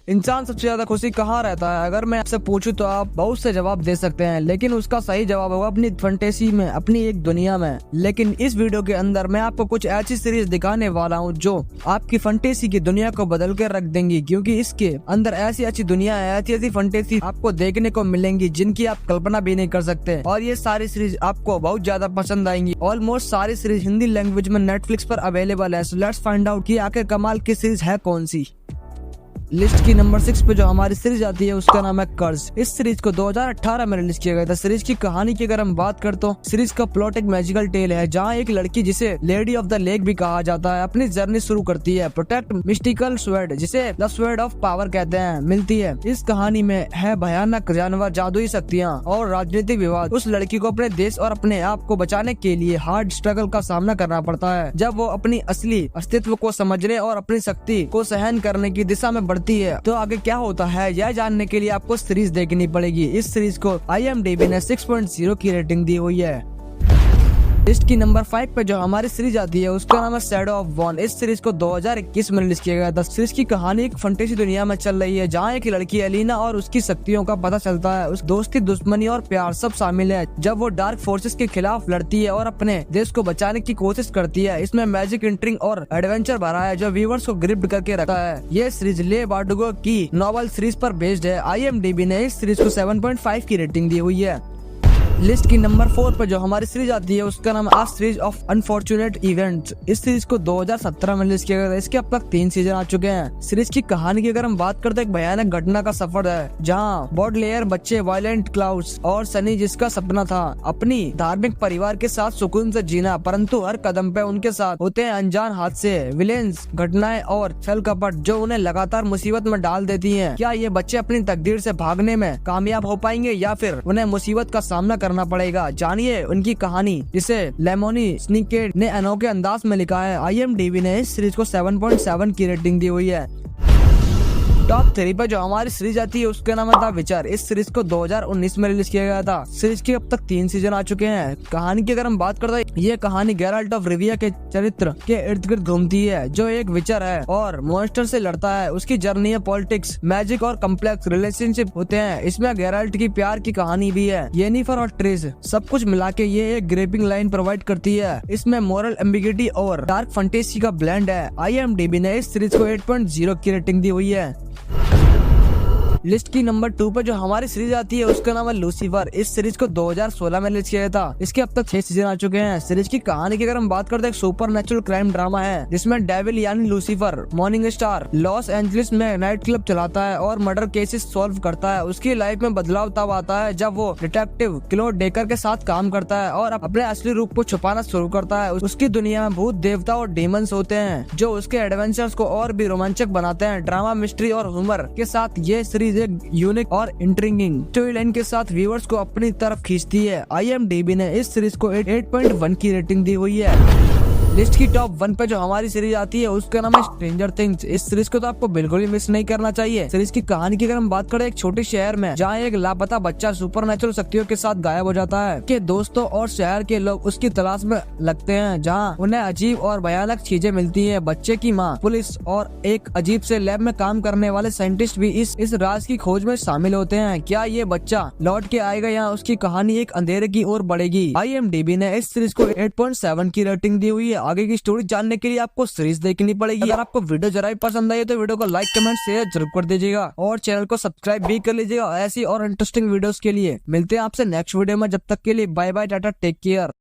इंसान सबसे ज्यादा खुशी कहाँ रहता है? अगर मैं आपसे पूछूं तो आप बहुत से जवाब दे सकते हैं, लेकिन उसका सही जवाब होगा अपनी फंटेसी में, अपनी एक दुनिया में। लेकिन इस वीडियो के अंदर मैं आपको कुछ ऐसी सीरीज दिखाने वाला हूँ जो आपकी फंटेसी की दुनिया को बदल कर रख देंगी, क्योंकि इसके अंदर ऐसी अच्छी दुनिया है, ऐसी ऐसी फंटेसी आपको देखने को मिलेंगी जिनकी आप कल्पना भी नहीं कर सकते। और ये सारी सीरीज आपको बहुत ज्यादा पसंद आएंगी। ऑलमोस्ट सारी सीरीज हिंदी लैंग्वेज में नेटफ्लिक्स पर अवेलेबल है। सो लेट्स फाइंड आउट कि आखिर कमाल की सीरीज है कौन सी। लिस्ट की नंबर 6 पे जो हमारी सीरीज आती है उसका नाम है कर्ज। इस सीरीज को 2018 में रिलीज किया गया था। सीरीज की कहानी की अगर हम बात करते तो सीरीज का प्लॉट एक मैजिकल टेल है, जहां एक लड़की जिसे लेडी ऑफ द लेक भी कहा जाता है अपनी जर्नी शुरू करती है। प्रोटेक्ट मिस्टिकल स्वर्ड, जिसे द स्वर्ड ऑफ पावर कहते हैं, मिलती है। इस कहानी में है भयानक जानवर, जादुई शक्तियाँ और राजनीतिक विवाद। उस लड़की को अपने देश और अपने आप को बचाने के लिए हार्ड स्ट्रगल का सामना करना पड़ता है, जब वो अपनी असली अस्तित्व को समझने और अपनी शक्ति को सहन करने की दिशा में बढ़ती है। तो आगे क्या होता है यह जानने के लिए आपको सीरीज देखनी पड़ेगी। इस सीरीज को IMDb ने 6.0 की रेटिंग दी हुई है। लिस्ट की नंबर 5 पे जो हमारी सीरीज आती है उसका नाम है शैडो ऑफ वॉन। इस सीरीज को 2021 में रिलीज किया गया था। सीरीज की कहानी एक फंटेसी दुनिया में चल रही है, जहाँ एक लड़की एलिना और उसकी शक्तियों का पता चलता है। उस दोस्ती, दुश्मनी और प्यार सब शामिल है जब वो डार्क फोर्सेस के खिलाफ लड़ती है और अपने देश को बचाने की कोशिश करती है। इसमें मैजिक, इंट्रिग और एडवेंचर भरा है जो व्यूअर्स को ग्रिप्ड करके रखता है। ये सीरीज ले बार्डुगो की नॉवल सीरीज पर बेस्ड है। IMDb ने इस सीरीज को 7.5 की रेटिंग दी हुई है। लिस्ट की नंबर 4 पर जो हमारी सीरीज आती है उसका नाम है सीरीज ऑफ अनफॉर्चुनेट इवेंट्स। इस सीरीज को 2017 में रिलीज किया गया था। इसके अब तक 3 सीजन आ चुके हैं। सीरीज की कहानी की अगर हम बात करते हैं, एक भयानक घटना का सफर है जहां बॉडलेयर बच्चे वायलेंट क्लाउड्स और सनी, जिसका सपना था अपनी धार्मिक परिवार के साथ सुकून से जीना, परंतु हर कदम पे उनके साथ होते हैं अनजान हादसे, विलेंस, घटनाएं और छल कपट जो उन्हें लगातार मुसीबत में डाल देती है। क्या ये बच्चे अपनी तकदीर से भागने में कामयाब हो पाएंगे या फिर उन्हें मुसीबत का सामना करना पड़ेगा? जानिए उनकी कहानी, जिसे लेमोनी स्निकेट ने अनोखे अंदाज में लिखा है। IMDb ने इस सीरीज को 7.7 की रेटिंग दी हुई है। टॉप 3 पर जो हमारी सीरीज आती है उसका नाम है द विचर। इस सीरीज को 2019 में रिलीज किया गया था। सीरीज के अब तक 3 सीजन आ चुके हैं। कहानी की अगर हम बात करते हैं, ये कहानी गेराल्ट ऑफ रिविया के चरित्र के इर्द गिर्द घूमती है, जो एक विचर है और मॉन्स्टर से लड़ता है। उसकी जर्नी है पॉलिटिक्स, मैजिक और कम्प्लेक्स रिलेशनशिप होते हैं। इसमें गेराल्ट की प्यार की कहानी भी है, येनिफर और ट्रेस, सब कुछ मिला के ये एक ग्रेपिंग लाइन प्रोवाइड करती है। इसमें मोरल एम्बिगिटी और डार्क फंटेसी का ब्लेंड है। IMDb ने इस सीरीज को 8.0 की रेटिंग दी हुई है। लिस्ट की नंबर 2 पर जो हमारी सीरीज आती है उसका नाम है लूसीफर। इस सीरीज को 2016 में रिलीज किया गया था। इसके अब तक 6 सीजन आ चुके हैं। सीरीज की कहानी की अगर हम बात करते हैं, एक सुपर नेचुरल क्राइम ड्रामा है जिसमें डेविल यानी Lucifer morning star Los Angeles में नाइट क्लब चलाता है और मर्डर केसेस सॉल्व करता है। उसकी लाइफ में बदलाव तब आता है जब वो डिटेक्टिव क्लोड डेकर के साथ काम करता है और अपने असली रूप को छुपाना शुरू करता है। उसकी दुनिया में भूत, देवता और डेमंस होते हैं जो उसके एडवेंचर्स को और भी रोमांचक बनाते हैं। ड्रामा, मिस्ट्री और ह्यूमर के साथ ये सीरीज एक यूनिक और इंट्रिगिंग स्टोरी लाइन के साथ व्यूअर्स को अपनी तरफ खींचती है। IMDb ने इस सीरीज को 8.1 की रेटिंग दी हुई है। लिस्ट की टॉप 1 पे जो हमारी सीरीज आती है उसका नाम है स्ट्रेंजर थिंग्स। इस सीरीज को तो आपको बिल्कुल भी मिस नहीं करना चाहिए। सीरीज की कहानी की अगर हम बात करें, एक छोटे शहर में जहाँ एक लापता बच्चा सुपरनेचुरल शक्तियों के साथ गायब हो जाता है के दोस्तों और शहर के लोग उसकी तलाश में लगते हैं, जहाँ उन्हें अजीब और भयानक चीजें मिलती है। बच्चे की माँ, पुलिस और एक अजीब से लैब में काम करने वाले साइंटिस्ट भी इस राज की खोज में शामिल होते हैं। क्या ये बच्चा लौट के आएगा या उसकी कहानी एक अंधेरे की ओर बढ़ेगी? IMDb ने इस सीरीज को 8.7 की रेटिंग दी हुई है। आगे की स्टोरी जानने के लिए आपको सीरीज देखनी पड़ेगी। अगर आपको वीडियो जरा भी पसंद आई तो वीडियो को लाइक, कमेंट, शेयर जरूर कर दीजिएगा और चैनल को सब्सक्राइब भी कर लीजिएगा ऐसी और इंटरेस्टिंग वीडियोस के लिए। मिलते हैं आपसे नेक्स्ट वीडियो में। जब तक के लिए bye bye, tata, take care.